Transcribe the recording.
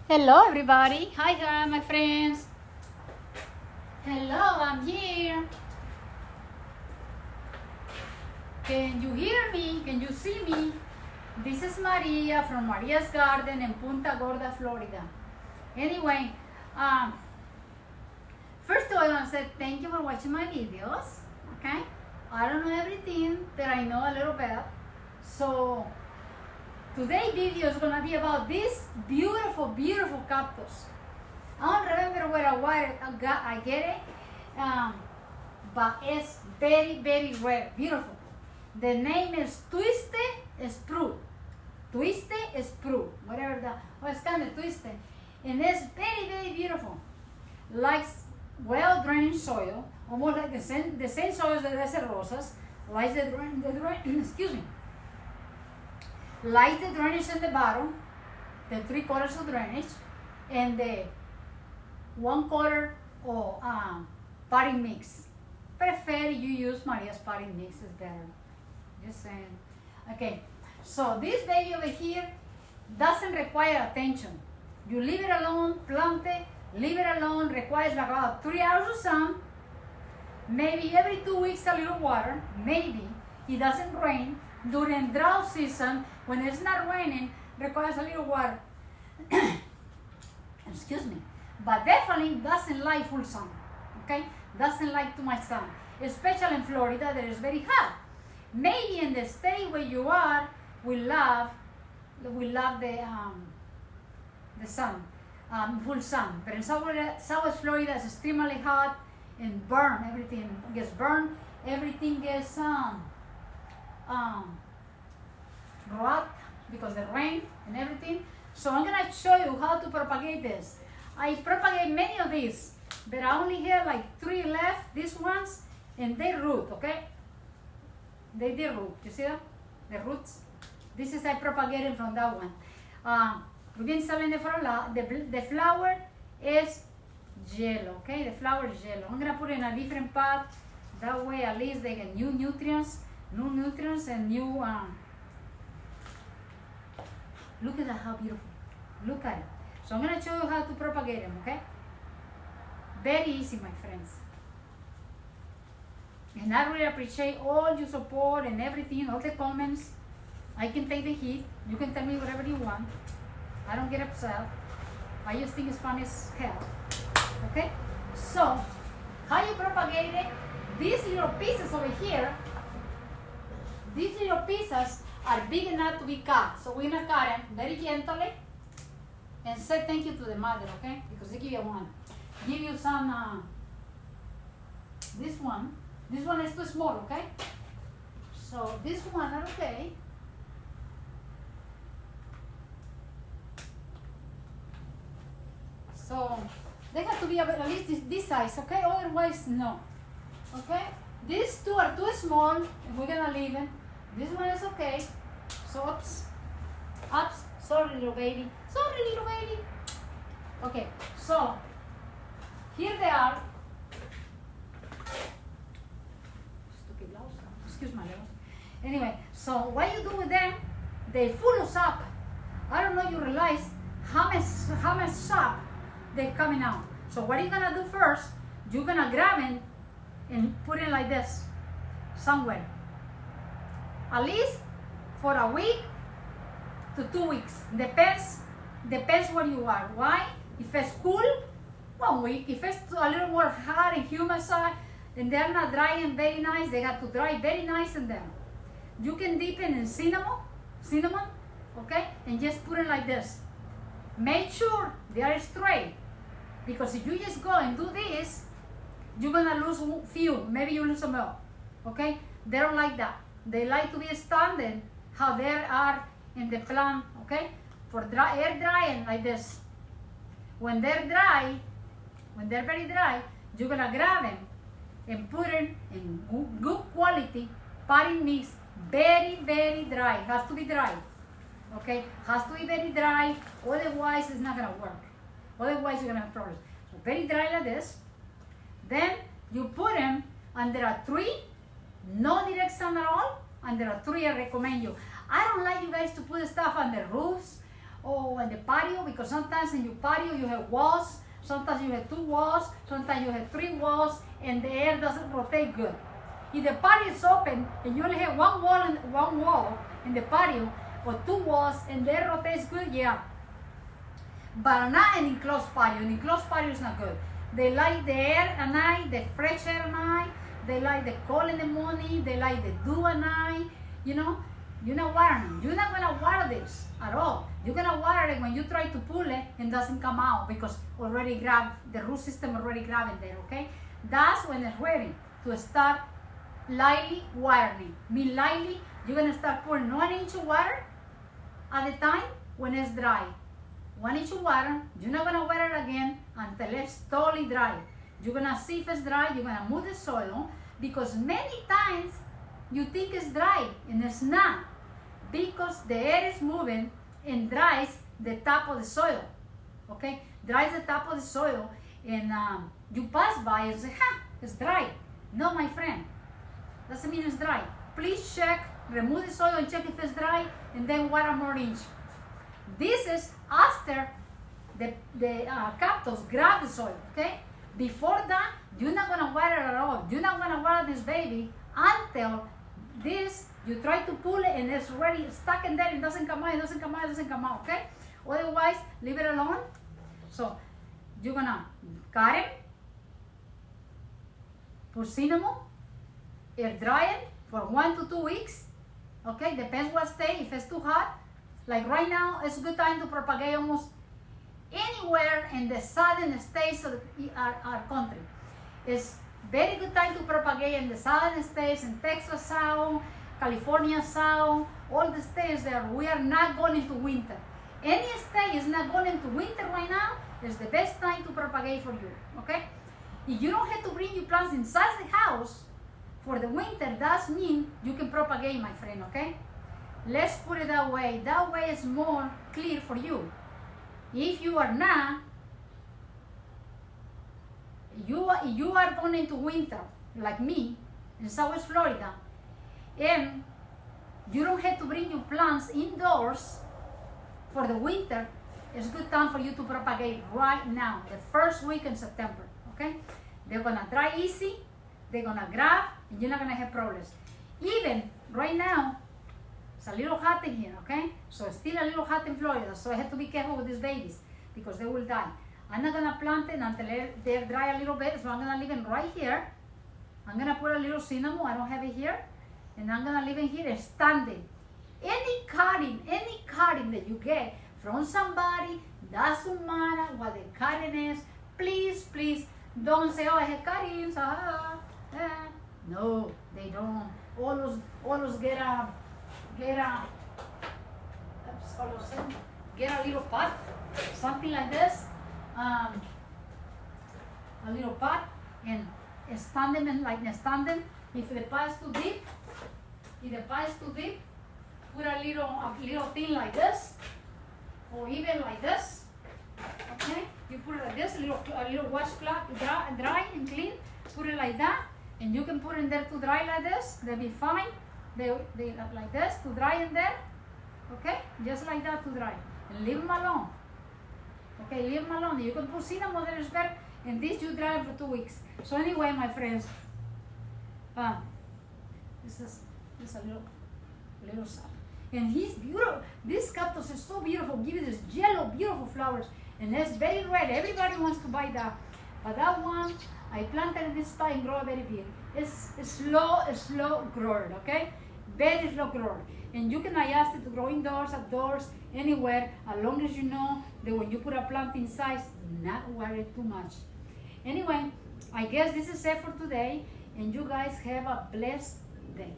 Hello everybody. Hi my friends. Hello, I'm here. Can you hear me? Can you see me? This is Maria from Maria's Garden in Punta Gorda, Florida. Anyway, first of all, I want to say thank you for watching my videos. Okay? I don't know everything, but I know a little bit. So today's video is gonna be about this beautiful, beautiful cactus. I don't remember where I get it, but it's very, very rare, beautiful. The name is twisted spruce. Twisted spruce, whatever that. Oh, it's kind of twisted, and it's very, very beautiful. Likes well drained soil, almost like the same soil as the desert rosas. Likes the excuse me. Like the drainage in the bottom, the 3/4 of drainage, and the 1/4 of potting mix. Prefer you use Maria's potting mix, is better. Just saying. Okay, so this baby over here doesn't require attention. You leave it alone, plant it, leave it alone, requires like about 3 hours of sun, maybe every 2 weeks a little water, maybe. It doesn't rain. During drought season, when it's not raining, requires a little water. Excuse me. But definitely doesn't like full sun. Okay? Doesn't like too much sun. Especially in Florida, that is very hot. Maybe in the state where you are, we love the sun, full sun. But in Southwest Florida, it's extremely hot and burn. Everything gets burned. Everything gets rot because the rain and everything. So I'm gonna show you how to propagate this. I propagate many of these, but I only have like 3 left, these ones, and they root, okay? They did root, you see that? The roots. This is I propagated from that one. We've been selling it for a lot. The flower is yellow, okay? The flower is yellow. I'm gonna put it in a different pot. That way at least they get new nutrients and new, look at that, how beautiful. Look at it. So I'm gonna show you how to propagate them, okay? Very easy, my friends. And I really appreciate all your support and everything, all the comments. I can take the heat. You can tell me whatever you want. I don't get upset. I just think it's fun as hell. Okay? So, how you propagate it? These little pieces over here, these little pieces are big enough to be cut. So we're gonna cut them very gently and say thank you to the mother, okay? Because they give you one. Give you some, this one is too small, okay? So this one are okay. So they have to be at least this size, okay? Otherwise, no. Okay? These two are too small, and we're gonna leave it. This one is okay. So, oops. Sorry, little baby. Okay, so here they are. Stupid mouse. Excuse my nose. Anyway, so what you do with them? They full of sap. I don't know you realize how much sap they're coming out. So what are you gonna do first? You're gonna grab it and put it like this somewhere. At least for a week to 2 weeks. Depends where you are. Why? If it's cool, 1 week. If it's a little more hot and humid side, and they're not drying very nice, they have to dry very nice in them. You can dip it in cinnamon, okay? And just put it like this. Make sure they are straight, because if you just go and do this, you're gonna lose few, maybe you lose some milk, okay? They don't like that. They like to be standing how they are in the plant, okay? For air drying like this. When they're very dry, you're gonna grab them and put them in good quality potting mix, very, very dry. Has to be dry, okay? Has to be very dry, otherwise it's not gonna work. Otherwise you're gonna have problems. So very dry like this. Then you put them under a tree, no direct sun at all. Under a tree, I recommend you. I don't like you guys to put stuff on the roofs or on the patio, because because sometimes in your patio you have walls, sometimes you have 2 walls, sometimes you have 3 walls, and the air doesn't rotate good. If the patio is open and you only have one wall in the patio or 2 walls and the air rotates good, yeah. But not an enclosed patio. An enclosed patio is not good. They like the air at night, the fresh air at night. They like the cold in the morning. They like the dew at night. You know, you're not watering. You're not gonna water this at all. You're gonna water it when you try to pull it and doesn't come out because the root system already grabbed there. Okay, that's when it's ready to start lightly watering. Mean lightly, you're gonna start pouring 1 inch of water at a time when it's dry. 1 inch of water. You're not gonna water it again until it's totally dry. You're gonna see if it's dry. You're gonna move the soil because many times you think it's dry and it's not because the air is moving and dries the top of the soil. Okay, dries the top of the soil, and you pass by and say, it's dry. No, my friend, doesn't mean it's dry. Please check, remove the soil and check if it's dry, and then water more inch. This is after the cactus grab the soil. Okay, before that you're not gonna water at all. You're not gonna water this baby until this you try to pull it and it's already stuck in there. It doesn't come out. It doesn't come out. It doesn't come out. Okay, otherwise leave it alone. So you're gonna cut it, put cinnamon, air dry it for 1 to 2 weeks. Okay, depends what state. If it's too hot, like right now, it's a good time to propagate almost anywhere in the southern states of our country. It's very good time to propagate in the southern states, in Texas South, California South, all the states that we are not going into winter. Any state is not going into winter right now, it's the best time to propagate for you, okay? If you don't have to bring your plants inside the house for the winter, that means you can propagate, my friend, okay? Let's put it that way. That way is more clear for you. If you are not, you are going into winter, like me, in Southwest Florida, and you don't have to bring your plants indoors for the winter, it's a good time for you to propagate right now, the first week in September, okay? They're gonna dry easy, they're gonna grab, and you're not gonna have problems. Even right now, it's a little hot in here, okay? So it's still a little hot in Florida, so I have to be careful with these babies because they will die. I'm not gonna plant it until they're dry a little bit, so I'm gonna leave it right here. I'm gonna put a little cinnamon, I don't have it here, and I'm gonna leave it here standing. Any cutting that you get from somebody, doesn't matter what the cutting is, please don't say, oh, I have cuttings, no, they don't. Always get a little pot, something like this, a little pot, and stand them like stand them. If the pot is too deep, put a little thing like this, or even like this. Okay, you put it like this, a little washcloth, dry and clean. Put it like that, and you can put it in there to dry like this. They'll be fine. They like this to dry in there. Okay, just like that to dry, and leave them alone. Okay, leave them alone. You can put cinnamon there as well, and this you dry for 2 weeks. So anyway, my friends, this is a little sap. And he's beautiful. This cactus is so beautiful. Give it this yellow, beautiful flowers, and it's very red. Everybody wants to buy that. But that one, I planted in this spot and grow very big. It's slow grower, okay? Very slow grower. And you can adjust it to grow indoors, outdoors, anywhere, as long as you know that when you put a plant inside, do not worry too much. Anyway, I guess this is it for today, and you guys have a blessed day.